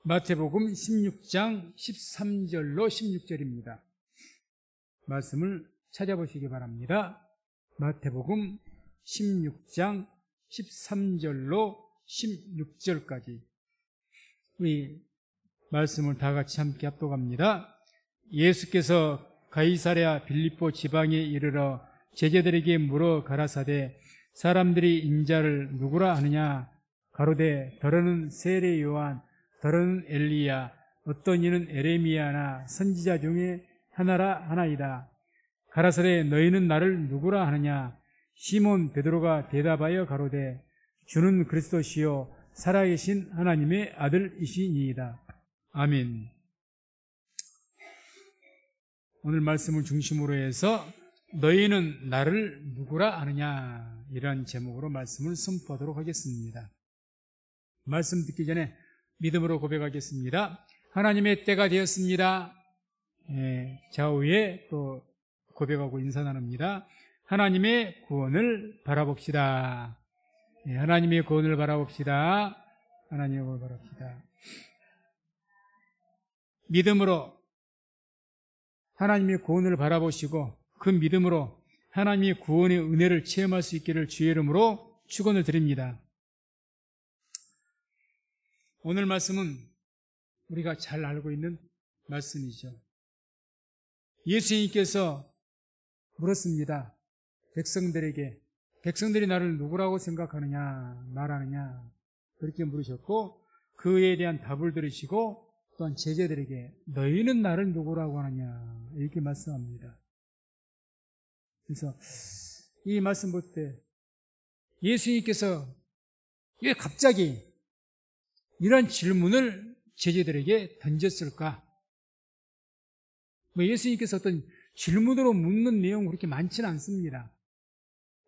마태복음 16장 13절로 16절입니다. 말씀을 찾아보시기 바랍니다. 마태복음 16장 13절로 16절까지 우리 말씀을 다 같이 함께 합독합니다. 예수께서 가이사랴 빌립보 지방에 이르러 제자들에게 물어 가라사대 사람들이 인자를 누구라 하느냐 가로되 더러는 세례 요한 더러는 엘리야 어떤 이는 에레미야나 선지자 중에 하나라 하나이다. 가라사대 너희는 나를 누구라 하느냐 시몬 베드로가 대답하여 가로되 주는 그리스도시요 살아계신 하나님의 아들이시니이다. 아멘. 오늘 말씀을 중심으로 해서 너희는 나를 누구라 하느냐 이런 제목으로 말씀을 선포하도록 하겠습니다. 말씀 듣기 전에 믿음으로 고백하겠습니다. 하나님의 때가 되었습니다. 좌우에 또 고백하고 인사 나눕니다. 하나님의 구원을 바라봅시다. 하나님의 구원을 바라봅시다. 하나님의 구원을 바라봅시다. 믿음으로 하나님의 구원을 바라보시고 그 믿음으로 하나님의 구원의 은혜를 체험할 수 있기를 주의 이름으로 축원을 드립니다. 오늘 말씀은 우리가 잘 알고 있는 말씀이죠. 예수님께서 물었습니다. 백성들이 나를 누구라고 생각하느냐 말하느냐 그렇게 물으셨고 그에 대한 답을 들으시고 또한 제자들에게 너희는 나를 누구라고 하느냐 이렇게 말씀합니다. 그래서 이 말씀 볼 때 예수님께서 왜 갑자기 이런 질문을 제자들에게 던졌을까? 예수님께서 어떤 질문으로 묻는 내용 그렇게 많지는 않습니다.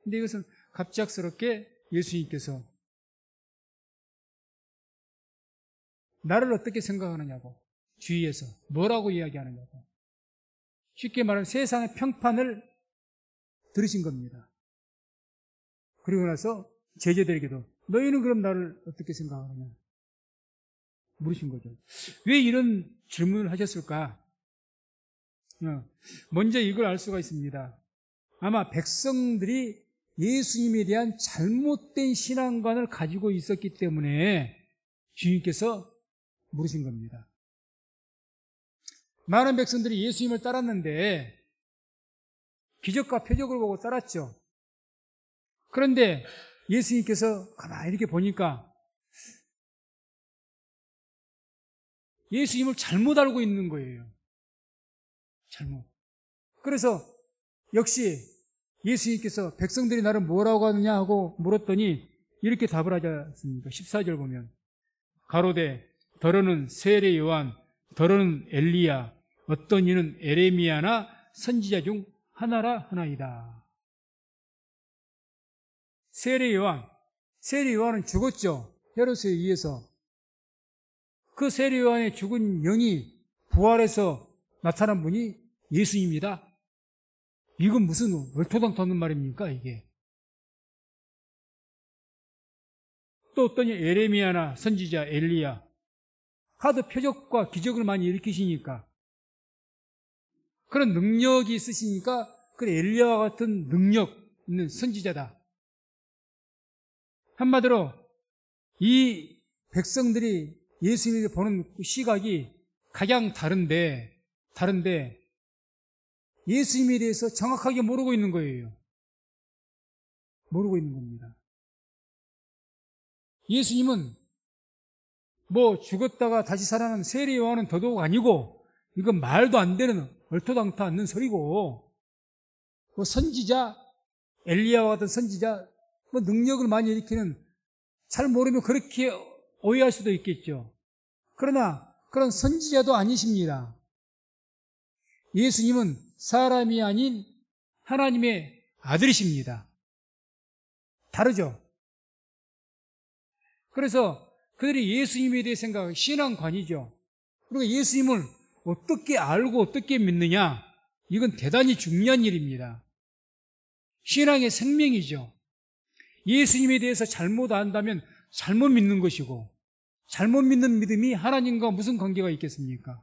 근데 이것은 갑작스럽게 예수님께서 나를 어떻게 생각하느냐고 주위에서 뭐라고 이야기하느냐고 쉽게 말하면 세상의 평판을 들으신 겁니다. 그리고 나서 제자들에게도 너희는 그럼 나를 어떻게 생각하느냐 물으신 거죠. 왜 이런 질문을 하셨을까? 먼저 이걸 알 수가 있습니다. 아마 백성들이 예수님에 대한 잘못된 신앙관을 가지고 있었기 때문에 주님께서 물으신 겁니다. 많은 백성들이 예수님을 따랐는데 기적과 표적을 보고 따랐죠. 그런데 예수님께서 가만히 이렇게 보니까 예수님을 잘못 알고 있는 거예요. 잘못. 그래서 역시 예수님께서 백성들이 나를 뭐라고 하느냐 하고 물었더니 이렇게 답을 하지 않습니까? 14절 보면 가로되 더러는 세례 요한 더러는 엘리야 어떤 이는 에레미야나 선지자 중 하나라 하나이다. 세례 요한은 죽었죠. 헤롯에 의해서. 그 세례 요한의 죽은 영이 부활해서 나타난 분이 예수입니다. 이건 무슨 얼토당토하는 말입니까 이게? 또 어떤 에레미야나 선지자 엘리야 하도 표적과 기적을 많이 일으키시니까 그런 능력이 있으시니까 그 엘리야와 같은 능력 있는 선지자다. 한마디로 이 백성들이 예수님에게 보는 시각이 가장 다른데 예수님에 대해서 정확하게 모르고 있는 거예요. 모르고 있는 겁니다. 예수님은 죽었다가 다시 살아난 세례 요한은 더더욱 아니고 이건 말도 안 되는 얼토당토 않는 소리고 선지자 엘리야와 같은 선지자 능력을 많이 일으키는 잘 모르면 그렇게 오해할 수도 있겠죠. 그러나 그런 선지자도 아니십니다. 예수님은 사람이 아닌 하나님의 아들이십니다. 다르죠. 그래서 그들이 예수님에 대해 생각하기 신앙관이죠. 그리고 예수님을 어떻게 알고 어떻게 믿느냐 이건 대단히 중요한 일입니다. 신앙의 생명이죠. 예수님에 대해서 잘못 안다면 잘못 믿는 것이고 잘못 믿는 믿음이 하나님과 무슨 관계가 있겠습니까?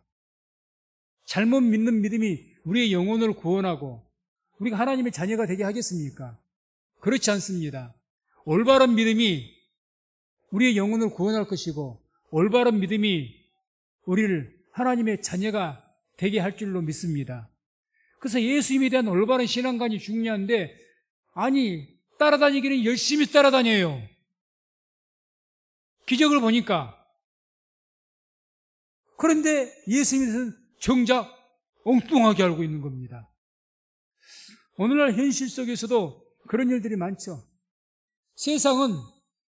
잘못 믿는 믿음이 우리의 영혼을 구원하고 우리가 하나님의 자녀가 되게 하겠습니까? 그렇지 않습니다. 올바른 믿음이 우리의 영혼을 구원할 것이고 올바른 믿음이 우리를 하나님의 자녀가 되게 할 줄로 믿습니다. 그래서 예수님에 대한 올바른 신앙관이 중요한데, 아니, 따라다니기는 열심히 따라다녀요. 기적을 보니까. 그런데 예수님에 대해서는 정작 엉뚱하게 알고 있는 겁니다. 오늘날 현실 속에서도 그런 일들이 많죠. 세상은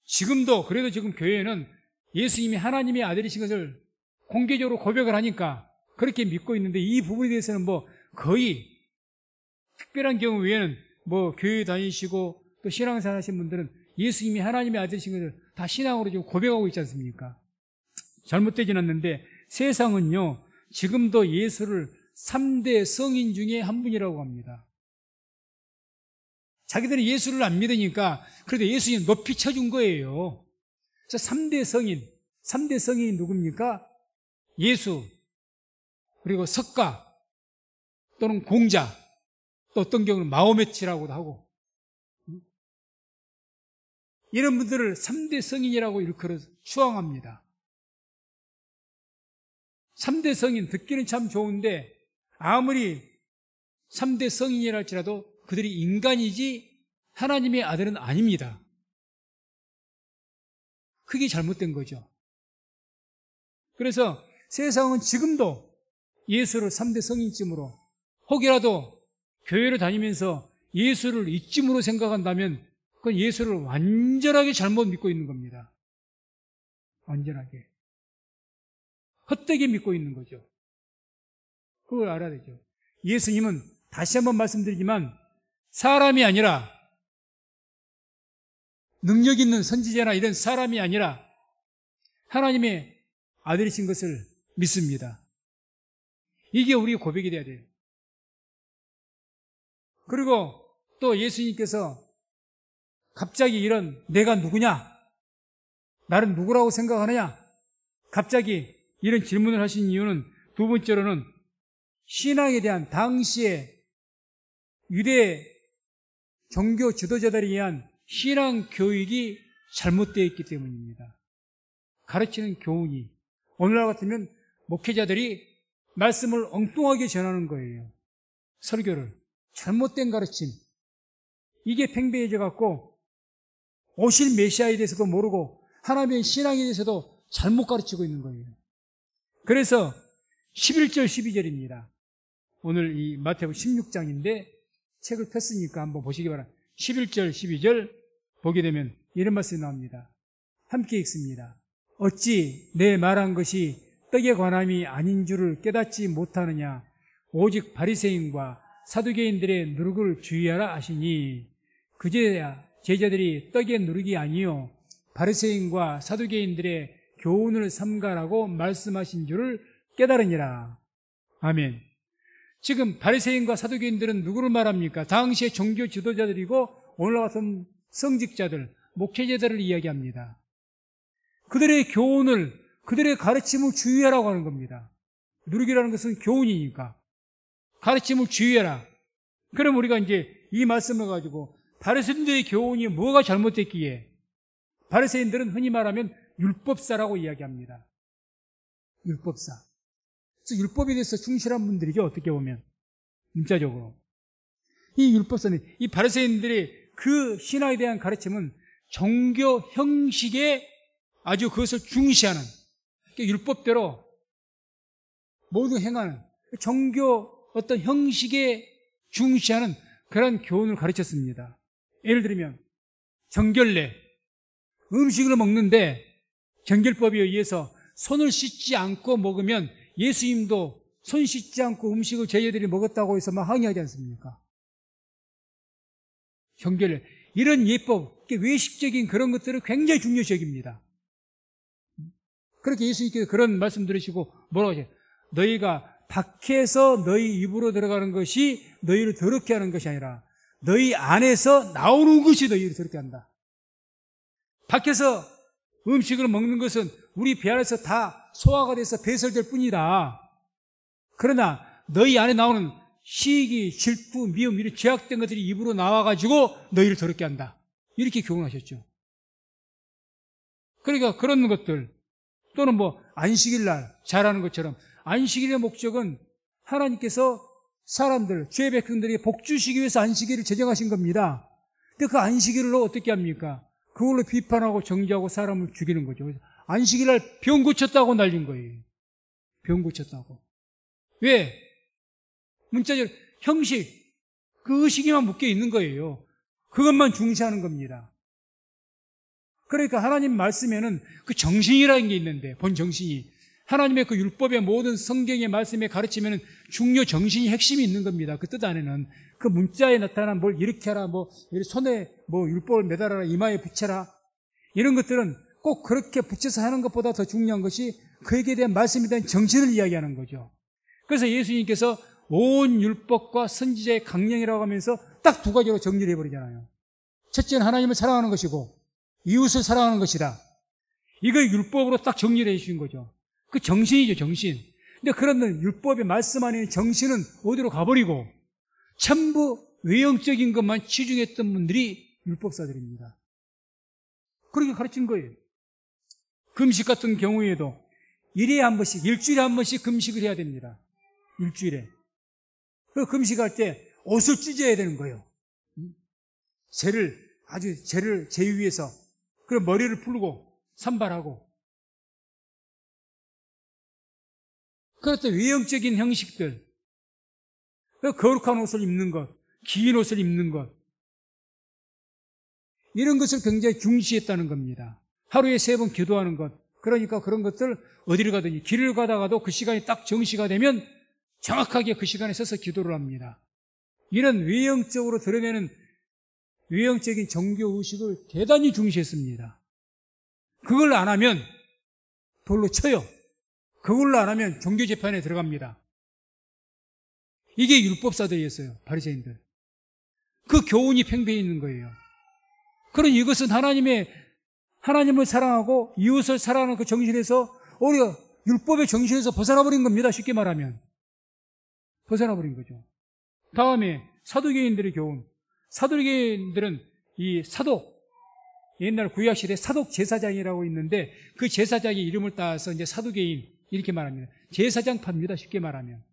지금도, 그래도 지금 교회는 예수님이 하나님의 아들이신 것을 공개적으로 고백을 하니까 그렇게 믿고 있는데, 이 부분에 대해서는 뭐 거의 특별한 경우 외에는 뭐 교회 다니시고 또 신앙생활 하신 분들은 예수님이 하나님의 아들이신 것을 다 신앙으로 지금 고백하고 있지 않습니까? 잘못되진 않는데, 세상은요 지금도 예수를 3대 성인 중에 한 분이라고 합니다. 자기들이 예수를 안 믿으니까 그래도 예수님 높이 쳐준 거예요. 그래서 3대 성인이 누굽니까? 예수, 그리고 석가 또는 공자, 또 어떤 경우는 마호메트라고도 하고, 이런 분들을 3대 성인이라고 일컬어 추앙합니다. 3대 성인 듣기는 참 좋은데 아무리 3대 성인이라 할지라도 그들이 인간이지 하나님의 아들은 아닙니다. 그게 잘못된 거죠. 그래서 세상은 지금도 예수를 3대 성인쯤으로, 혹이라도 교회를 다니면서 예수를 이쯤으로 생각한다면 그건 예수를 완전하게 잘못 믿고 있는 겁니다. 완전하게. 헛되게 믿고 있는 거죠. 그걸 알아야 되죠. 예수님은 다시 한번 말씀드리지만 사람이 아니라, 능력 있는 선지자나 이런 사람이 아니라 하나님의 아들이신 것을 믿습니다. 이게 우리의 고백이 돼야 돼요. 그리고 또 예수님께서 갑자기 이런 내가 누구냐? 나를 누구라고 생각하느냐? 갑자기 이런 질문을 하신 이유는, 두 번째로는 신앙에 대한 당시의 유대 종교 지도자들에 의한 신앙 교육이 잘못되어 있기 때문입니다. 가르치는 교훈이, 오늘날 같으면 목회자들이 말씀을 엉뚱하게 전하는 거예요. 설교를. 잘못된 가르침. 이게 팽배해져 갖고 오실 메시아에 대해서도 모르고 하나님의 신앙에 대해서도 잘못 가르치고 있는 거예요. 그래서 11절 12절입니다. 오늘 이 마태복음 16장인데 책을 폈으니까 한번 보시기 바랍니다. 11절 12절 보게 되면 이런 말씀이 나옵니다. 함께 읽습니다. 어찌 내 말한 것이 떡에 관함이 아닌 줄을 깨닫지 못하느냐? 오직 바리새인과 사두개인들의 누룩을 주의하라 하시니, 그제야 제자들이 떡의 누룩이 아니요 바리새인과 사두개인들의 교훈을 삼가라고 말씀하신 줄을 깨달으니라. 아멘. 지금 바리새인과 사두개인들은 누구를 말합니까? 당시의 종교 지도자들이고 오늘 같은 성직자들, 목회자들을 이야기합니다. 그들의 교훈을, 그들의 가르침을 주의하라고 하는 겁니다. 누룩이라는 것은 교훈이니까 가르침을 주의하라. 그럼 우리가 이제 이 말씀을 가지고 바리새인들의 교훈이 뭐가 잘못됐기에, 바리새인들은 흔히 말하면 율법사라고 이야기합니다. 율법사. 그래서 율법에 대해서 충실한 분들이죠, 어떻게 보면. 문자적으로. 이 율법사는, 이 바리새인들의 그 신화에 대한 가르침은 종교 형식에 아주 그것을 중시하는, 율법대로 모두 행하는, 종교 어떤 형식에 중시하는 그런 교훈을 가르쳤습니다. 예를 들면 정결례, 음식을 먹는데 정결법에 의해서 손을 씻지 않고 먹으면 예수님도 손 씻지 않고 음식을 제자들이 먹었다고 해서 막 항의하지 않습니까? 정결례, 이런 예법, 외식적인 그런 것들을 굉장히 중요시 여깁니다. 그렇게 예수님께서 그런 말씀 들으시고 뭐라고 하죠? 너희가 밖에서 너희 입으로 들어가는 것이 너희를 더럽게 하는 것이 아니라 너희 안에서 나오는 것이 너희를 더럽게 한다. 밖에서 음식을 먹는 것은 우리 배 안에서 다 소화가 돼서 배설될 뿐이다. 그러나 너희 안에 나오는 시기, 질투, 미움 이런 죄악된 것들이 입으로 나와가지고 너희를 더럽게 한다. 이렇게 교훈하셨죠. 그러니까 그런 것들 또는 뭐 안식일 날 잘하는 것처럼 안식일의 목적은 하나님께서 사람들, 죄의 백성들이 복 주시기 위해서 안식일을 제정하신 겁니다. 근데 그 안식일로 어떻게 합니까? 그걸로 비판하고 정죄하고 사람을 죽이는 거죠. 안식일 날 병 고쳤다고 날린 거예요. 병 고쳤다고. 왜? 문자적으로 형식, 그 의식에만 묶여 있는 거예요. 그것만 중시하는 겁니다. 그러니까 하나님 말씀에는 그 정신이라는 게 있는데, 본 정신이. 하나님의 그 율법의 모든 성경의 말씀에 가르치면 중요 정신이 핵심이 있는 겁니다. 그 뜻 안에는. 그 문자에 나타난 뭘 이렇게 하라, 뭐, 손에 뭐 율법을 매달아라, 이마에 붙여라. 이런 것들은 꼭 그렇게 붙여서 하는 것보다 더 중요한 것이 그에게 대한 말씀에 대한 정신을 이야기하는 거죠. 그래서 예수님께서 온 율법과 선지자의 강령이라고 하면서 딱 두 가지로 정리를 해버리잖아요. 첫째는 하나님을 사랑하는 것이고 이웃을 사랑하는 것이다. 이걸 율법으로 딱 정리를 해주신 거죠. 그 정신이죠, 정신. 근데 그런 율법의 말씀 안에 있는 정신은 어디로 가버리고 전부 외형적인 것만 치중했던 분들이 율법사들입니다. 그렇게 가르친 거예요. 금식 같은 경우에도 일주일에 한 번씩 금식을 해야 됩니다. 일주일에. 그 금식할 때 옷을 찢어야 되는 거예요. 재를 제위해서 그럼 머리를 풀고 산발하고. 그렇다 외형적인 형식들, 거룩한 옷을 입는 것, 긴 옷을 입는 것, 이런 것을 굉장히 중시했다는 겁니다. 하루에 3번 기도하는 것. 그러니까 그런 것들 어디를 가든지 길을 가다가도 그 시간이 딱 정시가 되면 정확하게 그 시간에 서서 기도를 합니다. 이런 외형적으로 드러내는 외형적인 종교 의식을 대단히 중시했습니다. 그걸 안 하면 돌로 쳐요. 그걸로 안 하면 종교재판에 들어갑니다. 이게 율법사들이었어요. 바리새인들. 그 교훈이 팽배해 있는 거예요. 그러니 이것은 하나님을 사랑하고 이웃을 사랑하는 그 정신에서 오히려 율법의 정신에서 벗어나버린 겁니다. 쉽게 말하면. 벗어나버린 거죠. 다음에 사두개인들의 교훈. 사두개인들은 이 사독, 옛날 구약시대 사독 제사장이라고 있는데 그 제사장의 이름을 따서 이제 사두개인 이렇게 말합니다. 제사장파입니다. 쉽게 말하면.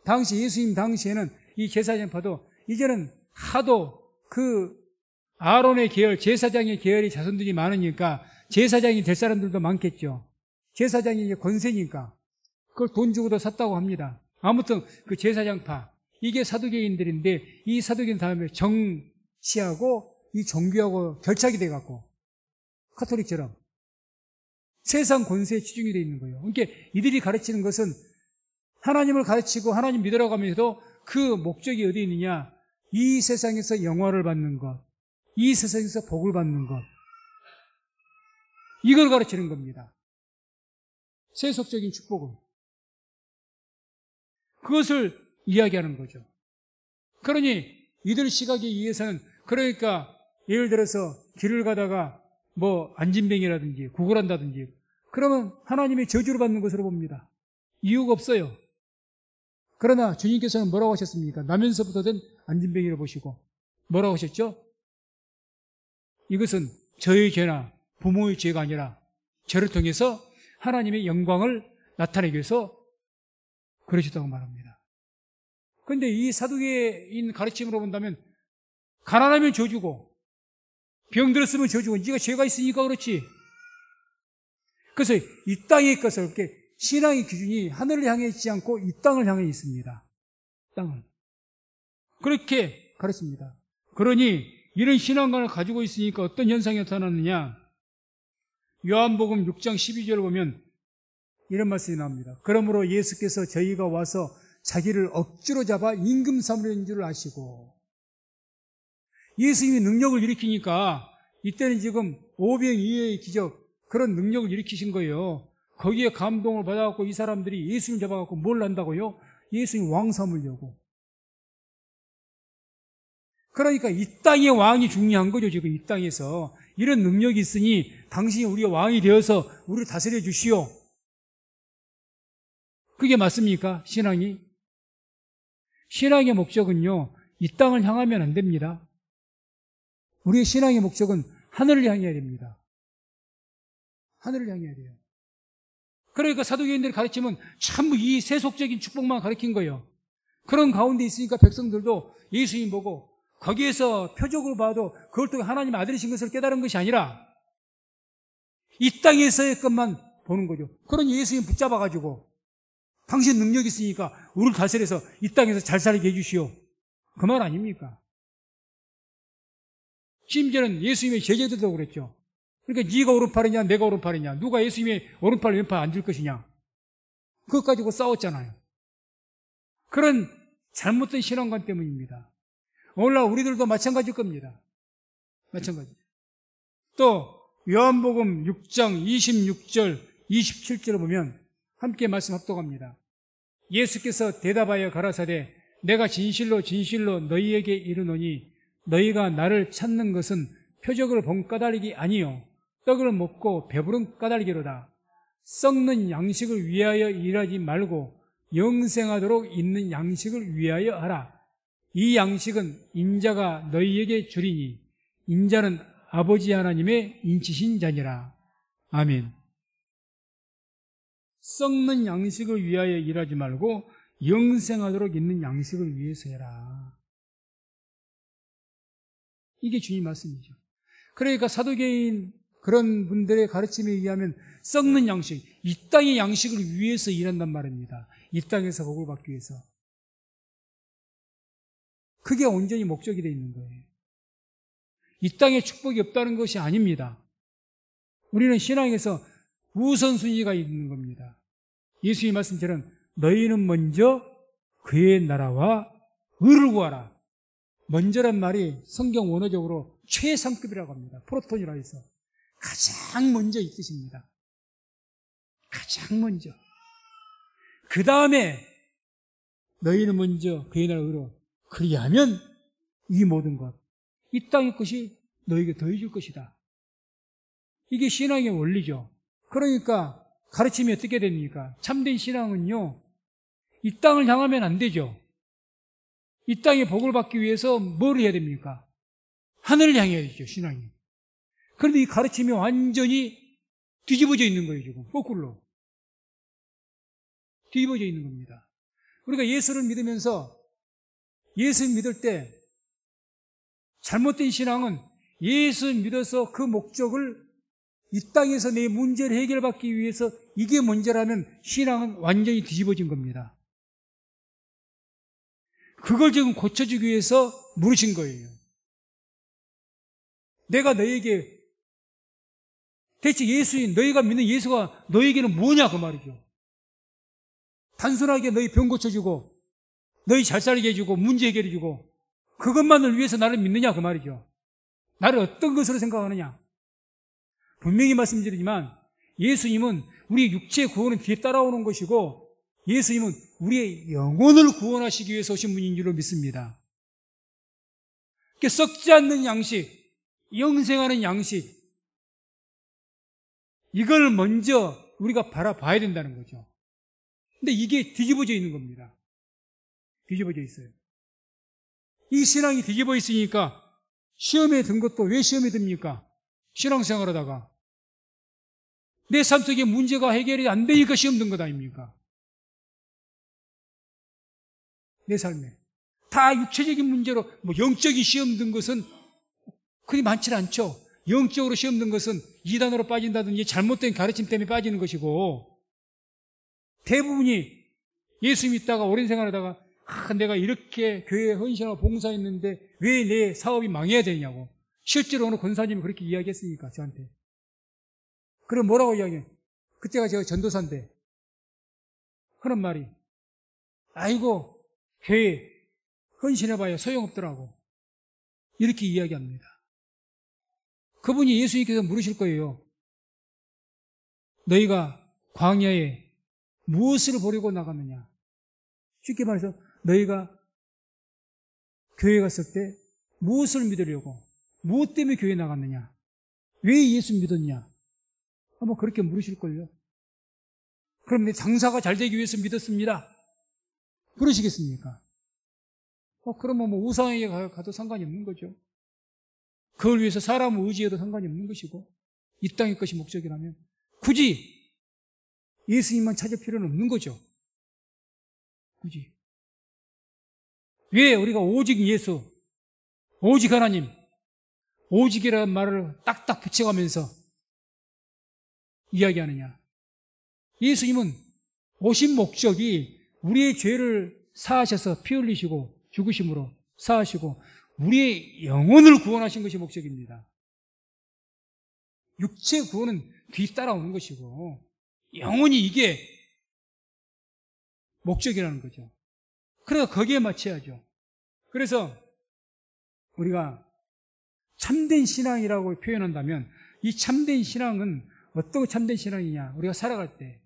당시 예수님 당시에는 이 제사장파도 이제는 하도 그 아론의 계열, 제사장의 계열의 자손들이 많으니까 제사장이 될 사람들도 많겠죠. 제사장이 이제 권세니까 그걸 돈 주고도 샀다고 합니다. 아무튼 그 제사장파, 이게 사두개인들인데 이 사두개인 다음에 정치하고 이 종교하고 결착이 돼갖고 카톨릭처럼 세상 권세에 치중이 되어 있는 거예요. 그러니까 이들이 가르치는 것은 하나님을 가르치고 하나님 믿으라고 하면서도 그 목적이 어디 있느냐, 이 세상에서 영화를 받는 것, 이 세상에서 복을 받는 것, 이걸 가르치는 겁니다. 세속적인 축복을. 그것을 이야기하는 거죠. 그러니 이들 시각에 의해서는, 그러니까 예를 들어서 길을 가다가 뭐 안진뱅이라든지 구걸한다든지 그러면 하나님의 저주를 받는 것으로 봅니다. 이유가 없어요. 그러나 주님께서는 뭐라고 하셨습니까? 나면서부터 된 안진뱅이를 보시고 뭐라고 하셨죠? 이것은 저의 죄나 부모의 죄가 아니라 저를 통해서 하나님의 영광을 나타내기 위해서 그러셨다고 말합니다. 그런데 이 사두개인 가르침으로 본다면 가난하면 저주고 병들었으면 저주고 네가 죄가 있으니까 그렇지. 그래서 이 땅의 것을, 이렇게 신앙의 기준이 하늘을 향해 있지 않고 이 땅을 향해 있습니다. 땅을. 그렇게 가르칩니다. 그러니 이런 신앙관을 가지고 있으니까 어떤 현상이 나타나느냐. 요한복음 6장 12절을 보면 이런 말씀이 나옵니다. 그러므로 예수께서 저희가 와서 자기를 억지로 잡아 임금 삼으려는 줄 아시고, 예수님이 능력을 일으키니까 이때는 지금 오병 이어의 기적, 그런 능력을 일으키신 거예요. 거기에 감동을 받아갖고 이 사람들이 예수님 잡아갖고 뭘 한다고요? 예수님 왕 삼으려고. 그러니까 이 땅의 왕이 중요한 거죠. 지금 이 땅에서 이런 능력이 있으니 당신이 우리의 왕이 되어서 우리를 다스려 주시오. 그게 맞습니까? 신앙이? 신앙의 목적은요, 이 땅을 향하면 안 됩니다. 우리의 신앙의 목적은 하늘을 향해야 됩니다. 하늘을 향해야 돼요. 그러니까 사도계인들이 가르치면 전부 이 세속적인 축복만 가르친 거예요. 그런 가운데 있으니까 백성들도 예수님 보고 거기에서 표적으로 봐도 그걸 통해 하나님의 아들이신 것을 깨달은 것이 아니라 이 땅에서의 것만 보는 거죠. 그러니 예수님 붙잡아가지고 당신 능력이 있으니까 우리를 다스려서 이 땅에서 잘 살게 해주시오. 그 말 아닙니까? 심지어는 예수님의 제자들도 그랬죠. 그러니까 네가 오른팔이냐 내가 오른팔이냐, 누가 예수님의 오른팔 왼팔 앉을 것이냐, 그것 가지고 싸웠잖아요. 그런 잘못된 신앙관 때문입니다. 오늘날 우리들도 마찬가지일 겁니다. 마찬가지. 또 요한복음 6장 26절 27절을 보면 함께 말씀 합독합니다. 예수께서 대답하여 가라사대 내가 진실로 진실로 너희에게 이르노니 너희가 나를 찾는 것은 표적을 본 까닭이 아니요 떡을 먹고 배부른 까닭이로다. 썩는 양식을 위하여 일하지 말고 영생하도록 있는 양식을 위하여 하라. 이 양식은 인자가 너희에게 주리니 인자는 아버지 하나님의 인치신 자니라. 아멘. 썩는 양식을 위하여 일하지 말고 영생하도록 있는 양식을 위해서 해라. 이게 주님 말씀이죠. 그러니까 사도계인 그런 분들의 가르침에 의하면 썩는 양식, 이 땅의 양식을 위해서 일한단 말입니다. 이 땅에서 복을 받기 위해서. 그게 온전히 목적이 되어 있는 거예요. 이 땅에 축복이 없다는 것이 아닙니다. 우리는 신앙에서 우선순위가 있는 겁니다. 예수의 말씀처럼 너희는 먼저 그의 나라와 의를 구하라. 먼저란 말이 성경 원어적으로 최상급이라고 합니다. 프로톤이라 해서 가장 먼저 이 뜻입니다. 가장 먼저. 그 다음에 너희는 먼저 그의 나라와 의로, 그리하면 이 모든 것, 이 땅의 것이 너에게 더해줄 것이다. 이게 신앙의 원리죠. 그러니까 가르침이 어떻게 됩니까? 참된 신앙은요, 이 땅을 향하면 안 되죠. 이 땅의 복을 받기 위해서 뭘 해야 됩니까? 하늘을 향해야 되죠, 신앙이. 그런데 이 가르침이 완전히 뒤집어져 있는 거예요, 지금. 거꾸로. 뒤집어져 있는 겁니다. 우리가 예수를 믿으면서 예수 믿을 때 잘못된 신앙은 예수 믿어서 그 목적을 이 땅에서 내 문제를 해결받기 위해서 이게 문제라면 신앙은 완전히 뒤집어진 겁니다. 그걸 지금 고쳐주기 위해서 물으신 거예요. 내가 너에게 대체 예수인, 너희가 믿는 예수가 너에게는 뭐냐 그 말이죠. 단순하게 너희 병 고쳐주고 너희 잘 살게 해주고 문제 해결해주고 그것만을 위해서 나를 믿느냐 그 말이죠. 나를 어떤 것으로 생각하느냐. 분명히 말씀드리지만 예수님은 우리의 육체의 구원은 뒤에 따라오는 것이고 예수님은 우리의 영혼을 구원하시기 위해서 오신 분인 줄로 믿습니다. 썩지 않는 양식, 영생하는 양식, 이걸 먼저 우리가 바라봐야 된다는 거죠. 근데 이게 뒤집어져 있는 겁니다. 뒤집어져 있어요. 이 신앙이 뒤집어 있으니까 시험에 든 것도 왜 시험에 듭니까? 신앙생활 하다가 내 삶 속에 문제가 해결이 안 되니까 시험 든 것 아닙니까? 내 삶에 다 육체적인 문제로 영적인 시험 든 것은 그리 많지 않죠. 영적으로 시험 든 것은 이단으로 빠진다든지 잘못된 가르침 때문에 빠지는 것이고 대부분이 예수 믿다가 오랜 생활하다가 내가 이렇게 교회에 헌신하고 봉사했는데 왜 내 사업이 망해야 되냐고. 실제로 어느 권사님이 그렇게 이야기했으니까 저한테. 그럼 뭐라고 이야기해? 그때가 제가 전도사인데 그런 말이 아이고 교회 헌신해봐야 소용없더라고. 이렇게 이야기합니다. 그분이 예수님께서 물으실 거예요. 너희가 광야에 무엇을 보려고 나갔느냐? 쉽게 말해서 너희가 교회 갔을 때 무엇을 믿으려고, 무엇 때문에 교회 나갔느냐? 왜 예수 믿었냐? 아마 그렇게 물으실걸요. 그럼 내 장사가 잘 되기 위해서 믿었습니다. 그러시겠습니까? 그러면 뭐 우상에게 가도 상관이 없는 거죠. 그걸 위해서 사람을 의지해도 상관이 없는 것이고, 이 땅의 것이 목적이라면 굳이 예수님만 찾을 필요는 없는 거죠. 굳이. 왜 우리가 오직 예수, 오직 하나님, 오직이라는 말을 딱딱 붙여가면서 이야기하느냐? 예수님은 오신 목적이 우리의 죄를 사하셔서 피 흘리시고 죽으심으로 사하시고 우리의 영혼을 구원하신 것이 목적입니다. 육체 구원은 뒤따라오는 것이고 영혼이 이게 목적이라는 거죠. 그래서 거기에 맞춰야죠. 그래서 우리가 참된 신앙이라고 표현한다면 이 참된 신앙은 어떤 참된 신앙이냐? 우리가 살아갈 때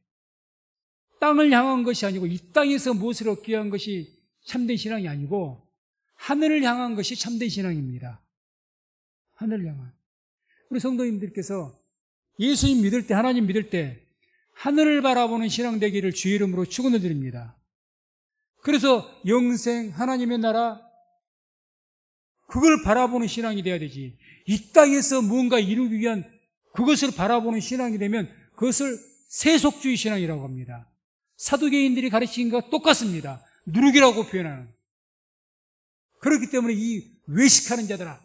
땅을 향한 것이 아니고 이 땅에서 무엇을 얻기 위한 것이 참된 신앙이 아니고 하늘을 향한 것이 참된 신앙입니다. 하늘을 향한. 우리 성도님들께서 예수님 믿을 때, 하나님 믿을 때 하늘을 바라보는 신앙 되기를 주의 이름으로 축원을 드립니다. 그래서 영생, 하나님의 나라, 그걸 바라보는 신앙이 돼야 되지. 이 땅에서 무언가 이루기 위한 그것을 바라보는 신앙이 되면 그것을 세속주의 신앙이라고 합니다. 사두개인들이 가르치는 것과 똑같습니다. 누룩이라고 표현하는. 그렇기 때문에 이 외식하는 자들아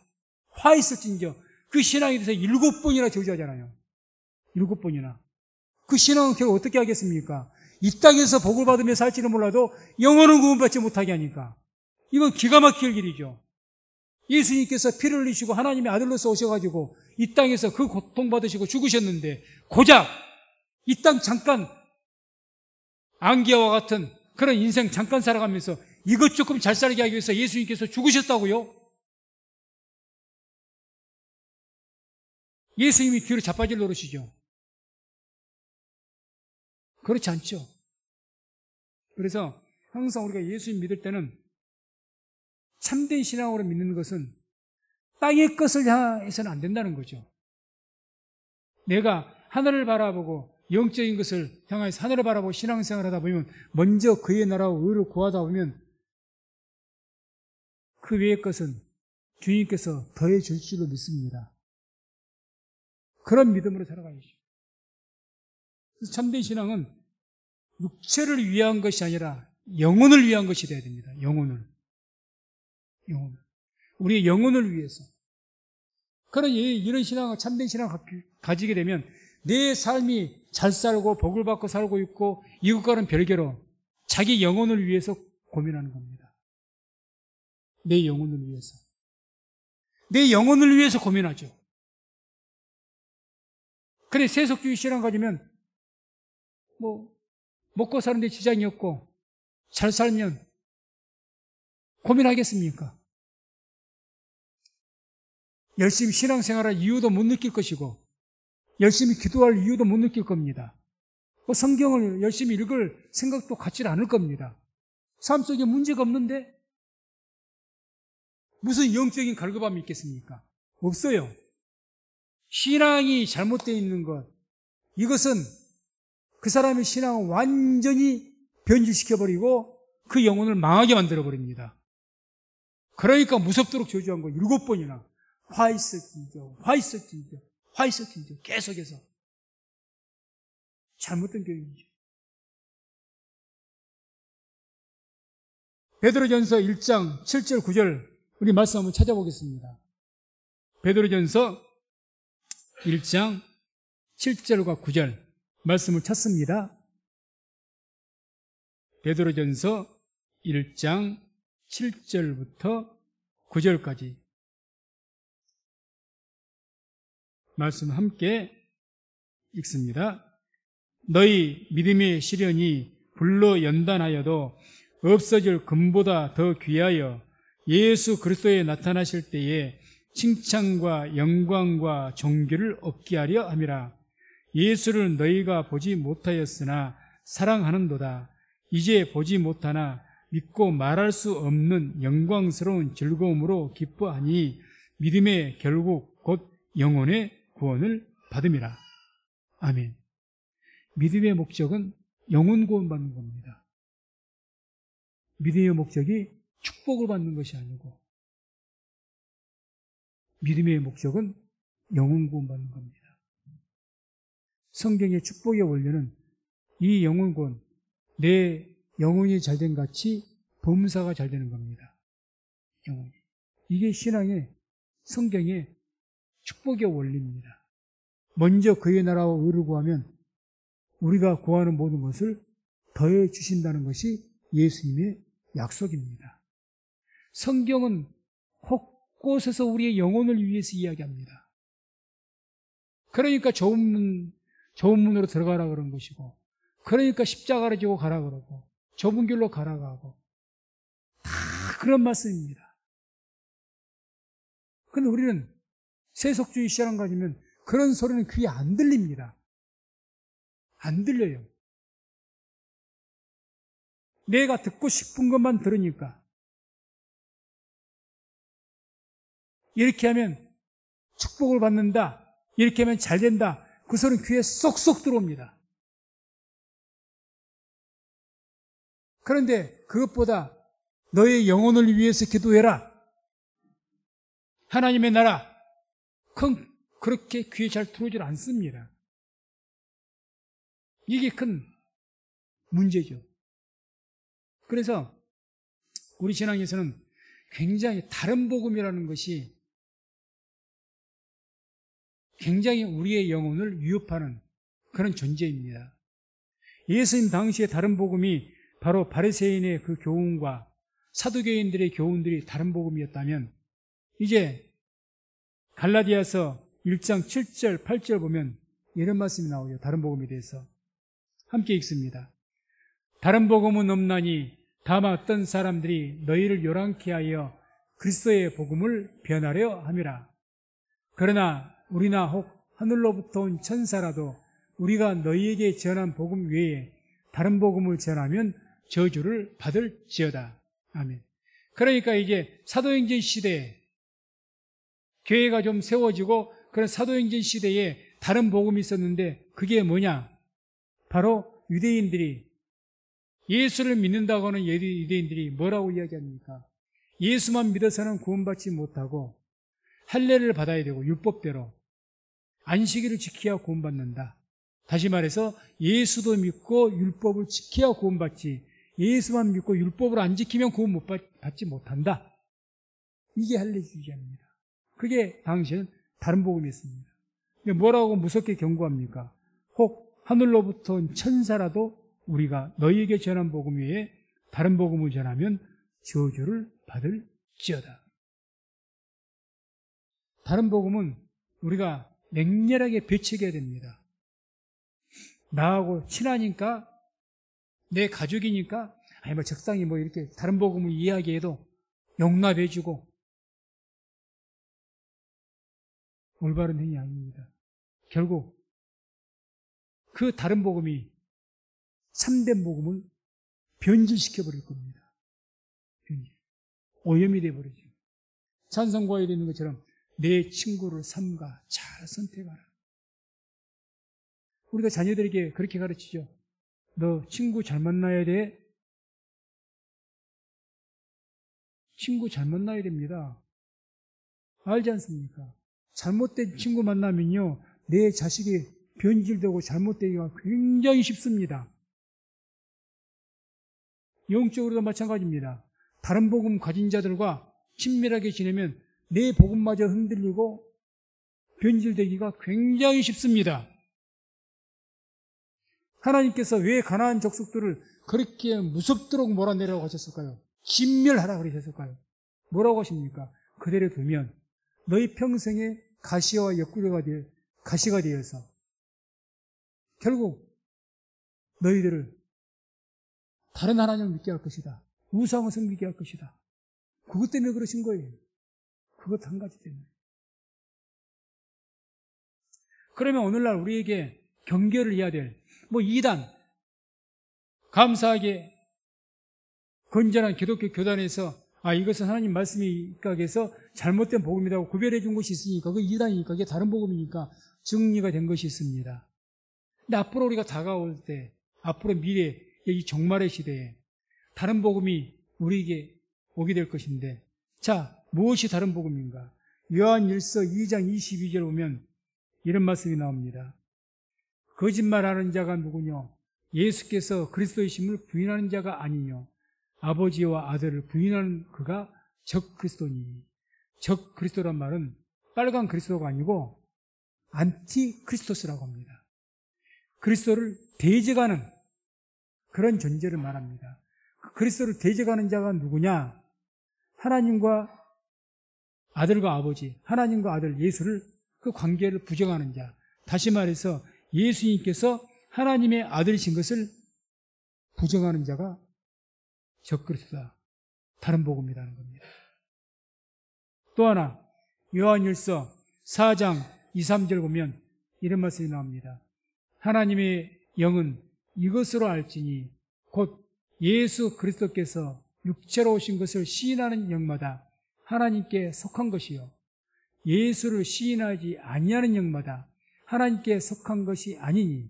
화 있을진저, 그 신앙에 대해서 7번이나 저주하잖아요. 7번이나. 그 신앙은 결국 어떻게 하겠습니까? 이 땅에서 복을 받으며 살지는 몰라도 영원은 구원받지 못하게 하니까. 이건 기가 막힐 일이죠. 예수님께서 피를 흘리시고 하나님의 아들로서 오셔가지고 이 땅에서 그 고통받으시고 죽으셨는데 고작 이 땅 잠깐 안개와 같은 그런 인생 잠깐 살아가면서 이것 조금 잘 살게 하기 위해서 예수님께서 죽으셨다고요? 예수님이 뒤로 자빠질 노릇이죠. 그렇지 않죠. 그래서 항상 우리가 예수님 믿을 때는 참된 신앙으로 믿는 것은 땅의 것을 향해서는 안 된다는 거죠. 내가 하늘을 바라보고 영적인 것을 향해서 하늘을 바라보고 신앙생활을 하다 보면 먼저 그의 나라와 의를 구하다 보면 그 외의 것은 주님께서 더해 줄 줄로 믿습니다. 그런 믿음으로 살아가야죠. 그래서 참된 신앙은 육체를 위한 것이 아니라 영혼을 위한 것이 되어야 됩니다. 영혼을. 우리의 영혼을 위해서. 그런 이런 신앙을, 참된 신앙을 가지게 되면 내 삶이 잘 살고 복을 받고 살고 있고 이것과는 별개로 자기 영혼을 위해서 고민하는 겁니다. 내 영혼을 위해서. 내 영혼을 위해서 고민하죠. 그래, 세속주의 신앙 가지면 먹고 사는데 지장이 없고 잘 살면 고민하겠습니까? 열심히 신앙생활할 이유도 못 느낄 것이고 열심히 기도할 이유도 못 느낄 겁니다. 성경을 열심히 읽을 생각도 갖지 않을 겁니다. 삶 속에 문제가 없는데 무슨 영적인 갈급함이 있겠습니까? 없어요. 신앙이 잘못되어 있는 것, 이것은 그 사람의 신앙을 완전히 변질시켜버리고 그 영혼을 망하게 만들어버립니다. 그러니까 무섭도록 저주한 거 7번이나 화 있을진저, 화 있을진저, 화 있을진저 계속해서 잘못된 교육이죠. 베드로전서 1장 7절 9절 우리 말씀 한번 찾아보겠습니다. 베드로전서 1장 7절과 9절 말씀을 찾습니다. 베드로전서 1장 7절부터 9절까지 말씀 함께 읽습니다. 너희 믿음의 시련이 불로 연단하여도 없어질 금보다 더 귀하여 예수 그리스도에 나타나실 때에 칭찬과 영광과 존귀를 얻게 하려 함이라. 예수를 너희가 보지 못하였으나 사랑하는도다. 이제 보지 못하나 믿고 말할 수 없는 영광스러운 즐거움으로 기뻐하니 믿음의 결국 곧 영혼의 구원을 받음이라. 아멘. 믿음의 목적은 영혼 구원받는 겁니다. 믿음의 목적이 축복을 받는 것이 아니고 믿음의 목적은 영혼 구원받는 겁니다. 성경의 축복의 원리는 이 영혼 구원, 내 영혼이 잘된 같이 범사가 잘 되는 겁니다. 영혼이. 이게 신앙의 성경의 축복의 원리입니다. 먼저 그의 나라와 의를 구하면 우리가 구하는 모든 것을 더해 주신다는 것이 예수님의 약속입니다. 성경은 곳곳에서 우리의 영혼을 위해서 이야기합니다. 그러니까 좁은 문으로 들어가라 그런 것이고, 그러니까 십자가를 지고 가라 그러고, 좁은 길로 가라고 하고, 다 그런 말씀입니다. 근데 우리는 세속주의 시장 가지면 그런 소리는 귀에 안 들립니다. 안 들려요. 내가 듣고 싶은 것만 들으니까. 이렇게 하면 축복을 받는다. 이렇게 하면 잘 된다. 그 소리는 귀에 쏙쏙 들어옵니다. 그런데 그것보다 너의 영혼을 위해서 기도해라. 하나님의 나라. 그렇게 귀에 잘 들어오질 않습니다. 이게 큰 문제죠. 그래서 우리 신앙에서는 굉장히 다른 복음이라는 것이 굉장히 우리의 영혼을 위협하는 그런 존재입니다. 예수님 당시에 다른 복음이 바로 바리새인의 그 교훈과 사두개인들의 교훈들이 다른 복음이었다면 이제 갈라디아서 1장 7절, 8절 보면 이런 말씀이 나오죠. 다른 복음에 대해서. 함께 읽습니다. 다른 복음은 없나니 다만 어떤 사람들이 너희를 요란케 하여 그리스도의 복음을 변하려 함이라. 그러나 우리나 혹 하늘로부터 온 천사라도 우리가 너희에게 전한 복음 외에 다른 복음을 전하면 저주를 받을지어다. 아멘. 그러니까 이제 사도행전 시대에 교회가 좀 세워지고 그런 사도행전 시대에 다른 복음이 있었는데 그게 뭐냐? 바로 유대인들이 예수를 믿는다고 하는 유대인들이 뭐라고 이야기합니까? 예수만 믿어서는 구원받지 못하고 할례를 받아야 되고 율법대로 안식일을 지켜야 구원받는다. 다시 말해서 예수도 믿고 율법을 지켜야 구원받지 예수만 믿고 율법을 안 지키면 구원 받지 못한다. 이게 할례주의자입니다. 그게 당시에는 다른 복음이었습니다. 뭐라고 무섭게 경고합니까? 혹 하늘로부터 온 천사라도 우리가 너희에게 전한 복음 외에 다른 복음을 전하면 저주를 받을지어다. 다른 복음은 우리가 맹렬하게 배척해야 됩니다. 나하고 친하니까, 내 가족이니까, 아니 뭐 적당히 뭐 이렇게 다른 복음을 이야기해도 용납해주고 올바른 행위 아닙니다. 결국 그 다른 복음이 참된 복음을 변질시켜버릴 겁니다. 오염이 되어버리죠. 찬송가에 되는 것처럼 내 친구를 삼가 잘 선택하라. 우리가 자녀들에게 그렇게 가르치죠. 너 친구 잘 만나야 돼. 친구 잘 만나야 됩니다. 알지 않습니까? 잘못된 친구 만나면요, 내 자식이 변질되고 잘못되기가 굉장히 쉽습니다. 영적으로도 마찬가지입니다. 다른 복음 가진 자들과 친밀하게 지내면 내 복음마저 흔들리고 변질되기가 굉장히 쉽습니다. 하나님께서 왜 가나안 족속들을 그렇게 무섭도록 몰아내라고 하셨을까요? 진멸하라 그러셨을까요? 뭐라고 하십니까? 그대로 두면 너희 평생에 가시와 가시가 되어서 결국 너희들을 다른 하나님을 믿게 할 것이다. 우상을 섬기게 할 것이다. 그것 때문에 그러신 거예요. 그것 한 가지 때문에. 그러면 오늘날 우리에게 경계를 해야 될 이단, 감사하게 건전한 기독교 교단에서 이것은 하나님 말씀이 입각해서 잘못된 복음이라고 구별해 준 것이 있으니까 그게 이단이니까 그게 다른 복음이니까 정리가 된 것이 있습니다. 근데 앞으로 우리가 다가올 때 앞으로 미래 이 종말의 시대에 다른 복음이 우리에게 오게 될 것인데 자 무엇이 다른 복음인가? 요한일서 2장 22절 보면 이런 말씀이 나옵니다. 거짓말하는 자가 누구뇨? 예수께서 그리스도이심을 부인하는 자가 아니뇨. 아버지와 아들을 부인하는 그가 적 그리스도니. 적 그리스도란 말은 빨간 그리스도가 아니고 안티 크리스토스라고 합니다. 그리스도를 대적하는 그런 존재를 말합니다. 그리스도를 대적하는 자가 누구냐? 하나님과 아들과 아버지, 하나님과 아들 예수를 그 관계를 부정하는 자. 다시 말해서 예수님께서 하나님의 아들이신 것을 부정하는 자가 적그리스도다. 다른 복음이라는 겁니다. 또 하나 요한일서 4장 2, 3절 보면 이런 말씀이 나옵니다. 하나님의 영은 이것으로 알지니 곧 예수 그리스도께서 육체로 오신 것을 시인하는 영마다 하나님께 속한 것이요 예수를 시인하지 아니하는 영마다 하나님께 속한 것이 아니니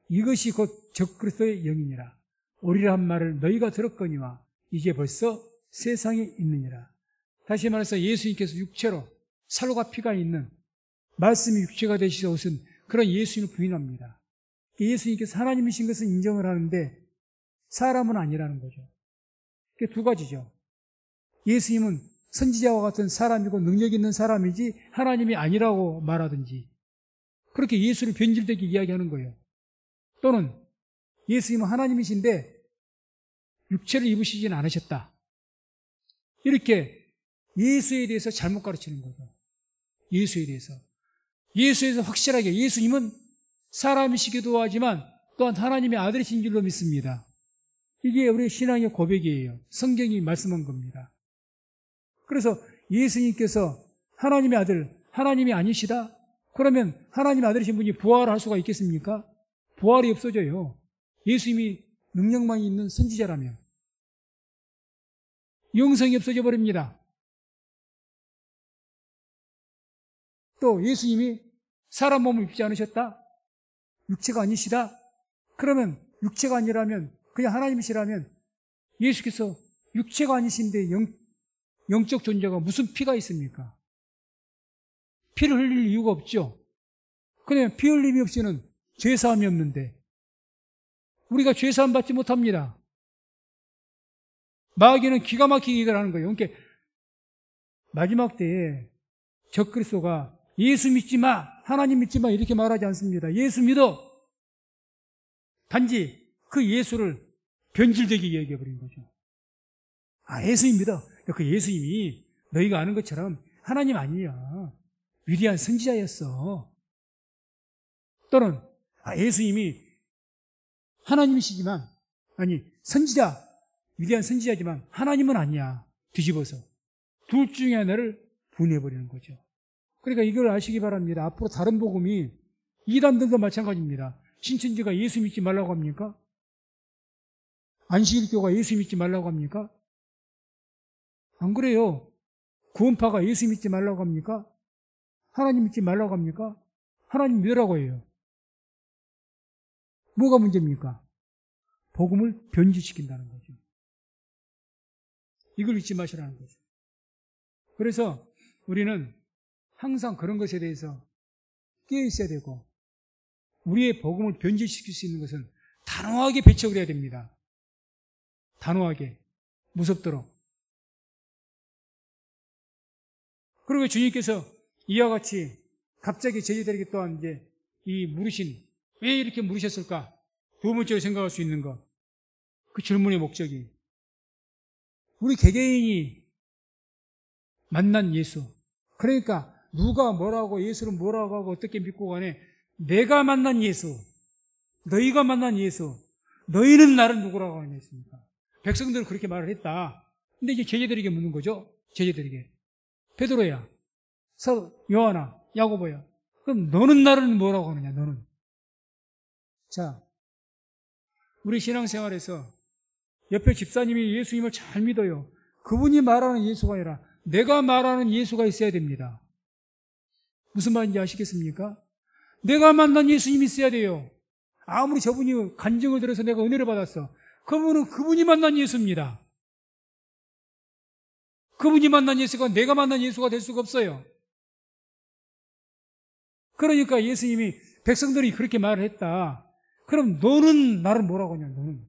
이것이 곧 적그리스도의 영이니라. 오리라 한 말을 너희가 들었거니와 이제 벌써 세상에 있느니라. 다시 말해서 예수님께서 육체로 살과 피가 있는 말씀이 육체가 되시서 오신 그런 예수님을 부인합니다. 예수님께서 하나님이신 것을 인정을 하는데 사람은 아니라는 거죠. 두 가지죠. 예수님은 선지자와 같은 사람이고 능력 있는 사람이지 하나님이 아니라고 말하든지 그렇게 예수를 변질되게 이야기하는 거예요. 또는 예수님은 하나님이신데 육체를 입으시지는 않으셨다. 이렇게 예수에 대해서 잘못 가르치는 거죠. 예수에 대해서 확실하게 예수님은 사람이시기도 하지만 또한 하나님의 아들이신 줄로 믿습니다. 이게 우리 신앙의 고백이에요. 성경이 말씀한 겁니다. 그래서 예수님께서 하나님의 아들, 하나님이 아니시다? 그러면 하나님의 아들이신 분이 부활할 수가 있겠습니까? 부활이 없어져요. 예수님이 능력만 있는 선지자라면. 영성이 없어져 버립니다. 또 예수님이 사람 몸을 입지 않으셨다? 육체가 아니시다? 그러면 육체가 아니라면 그냥 하나님이시라면 예수께서 육체가 아니신데 영적 존재가 무슨 피가 있습니까? 피를 흘릴 이유가 없죠. 그냥 피 흘림이 없이는 죄사함이 없는데 우리가 죄사함 받지 못합니다. 마귀는 기가 막히게 얘기를 하는 거예요. 그러니까 마지막 때에 적그리스도가 예수 믿지 마, 하나님 믿지 마 이렇게 말하지 않습니다. 예수 믿어. 단지 그 예수를 변질되게 얘기해버린 거죠. 예수님 믿어. 그 예수님이 너희가 아는 것처럼 하나님 아니야. 위대한 선지자였어. 또는 예수님이 하나님이시지만 선지자, 위대한 선지자지만 하나님은 아니야. 뒤집어서 둘 중에 하나를 분해해버리는 거죠. 그러니까 이걸 아시기 바랍니다. 앞으로 다른 복음이 이단들도 마찬가지입니다. 신천지가 예수 믿지 말라고 합니까? 안식일교가 예수 믿지 말라고 합니까? 안 그래요. 구원파가 예수 믿지 말라고 합니까? 하나님 믿지 말라고 합니까? 하나님 믿으라고 해요. 뭐가 문제입니까? 복음을 변질시킨다는 거죠. 이걸 잊지 마시라는 거죠. 그래서 우리는 항상 그런 것에 대해서 깨어 있어야 되고 우리의 복음을 변질시킬 수 있는 것은 단호하게 배척을 해야 됩니다. 단호하게, 무섭도록. 그리고 주님께서 이와 같이 갑자기 저희들에게 또한 이제 이 물으신, 왜 이렇게 물으셨을까? 두 번째로 생각할 수 있는 것. 그 질문의 목적이 우리 개개인이 만난 예수. 그러니까 누가 뭐라고 예수를 뭐라고 하고 어떻게 믿고 가네. 내가 만난 예수, 너희가 만난 예수, 너희는 나를 누구라고 하냐 했습니까? 백성들은 그렇게 말을 했다. 근데 이제 제자들에게 묻는 거죠. 제자들에게. 베드로야, 요한아, 야고보야. 그럼 너는 나를 뭐라고 하느냐, 너는. 자, 우리 신앙생활에서 옆에 집사님이 예수님을 잘 믿어요. 그분이 말하는 예수가 아니라 내가 말하는 예수가 있어야 됩니다. 무슨 말인지 아시겠습니까? 내가 만난 예수님이 있어야 돼요. 아무리 저분이 간증을 들어서 내가 은혜를 받았어. 그분은 그분이 만난 예수입니다. 그분이 만난 예수가 내가 만난 예수가 될 수가 없어요. 그러니까 예수님이 백성들이 그렇게 말을 했다. 그럼 너는 나를 뭐라고 하냐, 너는.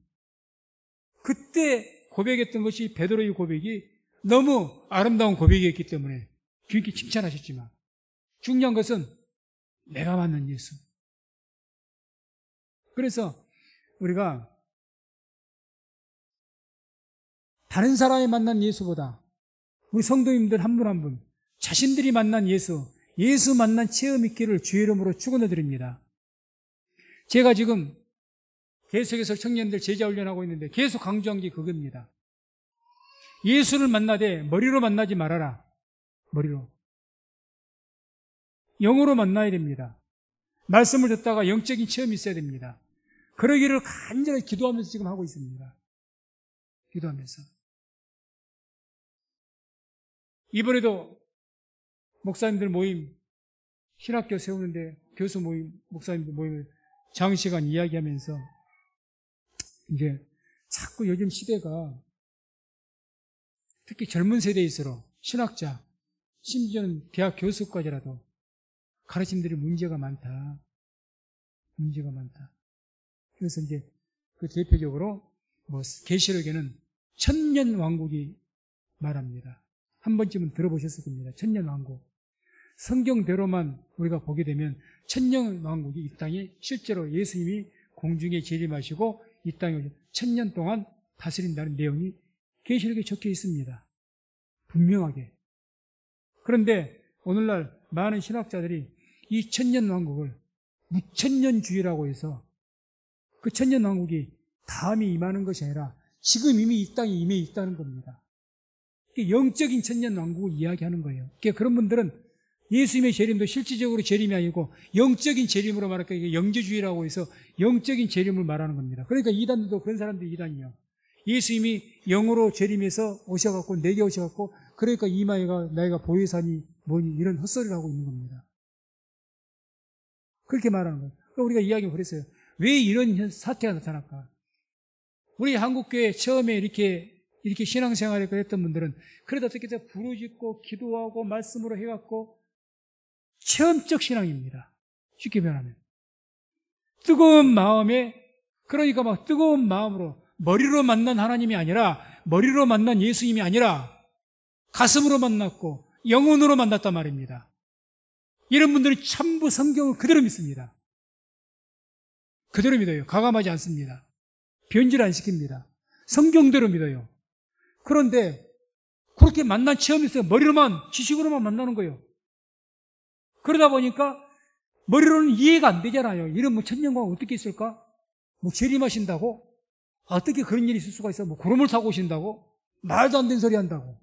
그때 고백했던 것이 베드로의 고백이 너무 아름다운 고백이었기 때문에 귀엽게 칭찬하셨지만 중요한 것은 내가 만난 예수. 그래서 우리가 다른 사람이 만난 예수보다 우리 성도님들 한 분 한 분 자신들이 만난 예수 만난 체험 있기를 주의 이름으로 축원해 드립니다. 제가 지금 계속해서 청년들 제자 훈련하고 있는데 계속 강조한 게 그겁니다. 예수를 만나되 머리로 만나지 말아라. 머리로. 영으로 만나야 됩니다. 말씀을 듣다가 영적인 체험이 있어야 됩니다. 그러기를 간절히 기도하면서 지금 하고 있습니다. 기도하면서. 이번에도 목사님들 모임, 신학교 세우는데 교수 모임, 목사님들 모임을 장시간 이야기하면서 이제 자꾸 요즘 시대가 특히 젊은 세대일수록 신학자, 심지어는 대학 교수까지라도 가르침들이 문제가 많다. 문제가 많다. 그래서 이제 그 대표적으로 계시록에는 천년왕국이 말합니다. 한 번쯤은 들어보셨을 겁니다. 천년왕국. 성경대로만 우리가 보게 되면 천년왕국이 이 땅에 실제로 예수님이 공중에 재림하시고 이 땅에 천년 동안 다스린다는 내용이 계시록에 적혀 있습니다. 분명하게. 그런데 오늘날 많은 신학자들이 이 천년왕국을 무천년주의라고 해서 그 천년왕국이 다음에 임하는 것이 아니라 지금 이미 이 땅에 임해 있다는 겁니다. 영적인 천년왕국을 이야기하는 거예요. 그러니까 그런 분들은 예수님의 재림도 실질적으로 재림이 아니고 영적인 재림으로 말할까 이게 영재주의라고 해서 영적인 재림을 말하는 겁니다. 그러니까 이단들도 그런 사람들이 이단이요. 예수님이 영으로 재림해서 오셔갖고 내게 오셔갖고 그러니까 이마에가 나이가 보혜사니 뭐니 이런 헛소리를 하고 있는 겁니다. 그렇게 말하는 거예요. 그러니까 우리가 이야기를 그랬어요. 왜 이런 사태가 나타날까? 우리 한국교회 처음에 이렇게 신앙생활을 했던 분들은 그래도 어떻게 해서 부르짖고 기도하고 말씀으로 해갖고 체험적 신앙입니다. 쉽게 말하면. 뜨거운 마음에 그러니까 막 뜨거운 마음으로 머리로 만난 하나님이 아니라 머리로 만난 예수님이 아니라 가슴으로 만났고 영혼으로 만났단 말입니다. 이런 분들은 전부 성경을 그대로 믿습니다. 그대로 믿어요. 가감하지 않습니다. 변질 안 시킵니다. 성경대로 믿어요. 그런데 그렇게 만난 체험이 있어요. 머리로만 지식으로만 만나는 거예요. 그러다 보니까 머리로는 이해가 안 되잖아요. 이런 천년왕국 어떻게 있을까? 재림하신다고? 어떻게 그런 일이 있을 수가 있어? 구름을 타고 오신다고? 말도 안 되는 소리 한다고.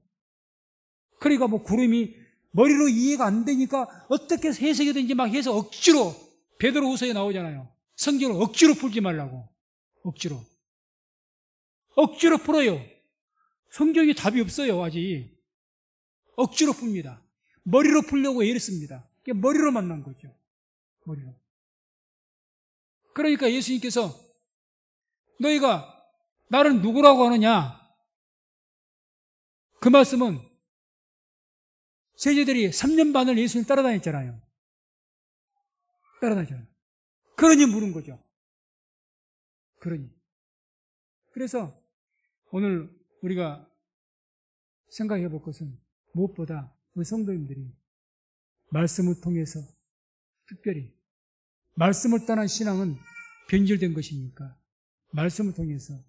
그러니까 구름이 머리로 이해가 안 되니까 어떻게 해석이든지 막 해서 억지로 베드로후서에 나오잖아요. 성경을 억지로 풀지 말라고. 억지로 풀어요. 성경에 답이 없어요. 아직. 억지로 풉니다. 머리로 풀려고 애를 씁니다. 머리로 만난 거죠. 머리로. 그러니까 예수님께서 너희가 나를 누구라고 하느냐? 그 말씀은 세제들이 3년 반을 예수님 따라다녔잖아요. 그러니 물은 거죠. 그래서 오늘 우리가 생각해 볼 것은 무엇보다 우리 성도님들이 말씀을 통해서 특별히 말씀을 떠난 신앙은 변질된 것이니까 말씀을 통해서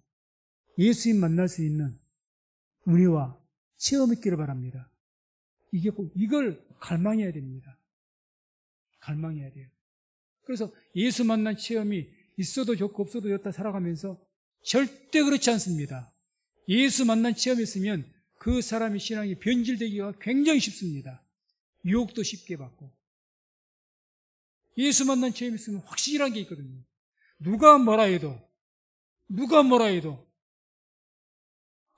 예수님 만날 수 있는 은혜와 체험이 있기를 바랍니다. 이걸 갈망해야 됩니다. 갈망해야 돼요. 그래서 예수 만난 체험이 있어도 좋고 없어도 좋다 살아가면서 절대 그렇지 않습니다. 예수 만난 체험이 있으면 그 사람의 신앙이 변질되기가 굉장히 쉽습니다. 유혹도 쉽게 받고. 예수 만난 체험이 있으면 확실한 게 있거든요. 누가 뭐라 해도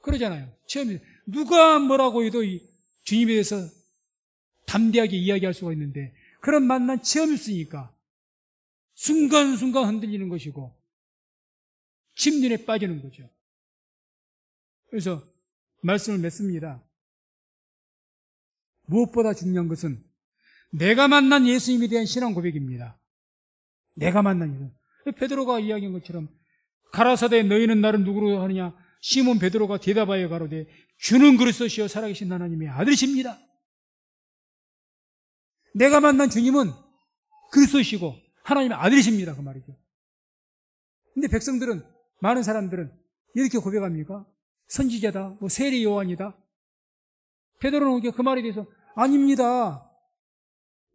그러잖아요. 체험이 누가 뭐라고 해도 주님에 대해서 담대하게 이야기할 수가 있는데 그런 만난 체험이 있으니까 순간순간 흔들리는 것이고 침륜에 빠지는 거죠. 그래서 말씀을 맺습니다. 무엇보다 중요한 것은 내가 만난 예수님에 대한 신앙 고백입니다. 내가 만난 예수. 베드로가 이야기한 것처럼 가라사대 너희는 나를 누구로 하느냐? 시몬 베드로가 대답하여 가로되 주는 그리스도시요 살아계신 하나님의 아들이십니다. 내가 만난 주님은 그리스도시고 하나님의 아들이십니다. 그 말이죠. 근데 백성들은, 많은 사람들은 이렇게 고백합니까? 선지자다, 뭐 세례 요한이다. 베드로는 그 말에 대해서 아닙니다.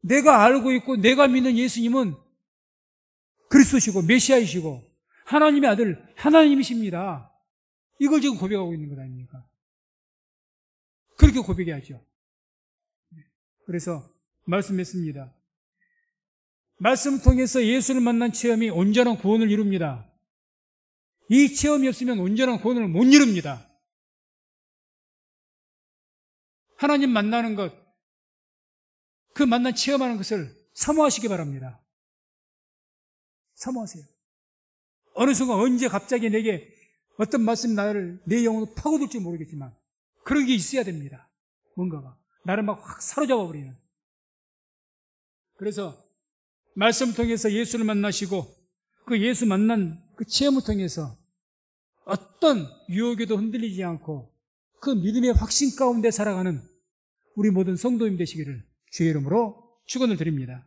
내가 알고 있고 내가 믿는 예수님은 그리스도시고 메시아이시고 하나님의 아들, 하나님이십니다. 이걸 지금 고백하고 있는 것 아닙니까? 그렇게 고백해야죠. 그래서 말씀했습니다. 말씀을 통해서 예수를 만난 체험이 온전한 구원을 이룹니다. 이 체험이 없으면 온전한 구원을 못 이룹니다. 하나님 만나는 것, 그 만난 체험하는 것을 사모하시기 바랍니다. 사모하세요. 어느 순간 언제 갑자기 내게 어떤 말씀이 내 영혼을 파고들지 모르겠지만 그런 게 있어야 됩니다. 뭔가가 나를 막 확 사로잡아 버리는. 그래서 말씀을 통해서 예수를 만나시고 그 예수 만난 그 체험을 통해서 어떤 유혹에도 흔들리지 않고 그 믿음의 확신 가운데 살아가는 우리 모든 성도님 되시기를 주의 이름으로 축원을 드립니다.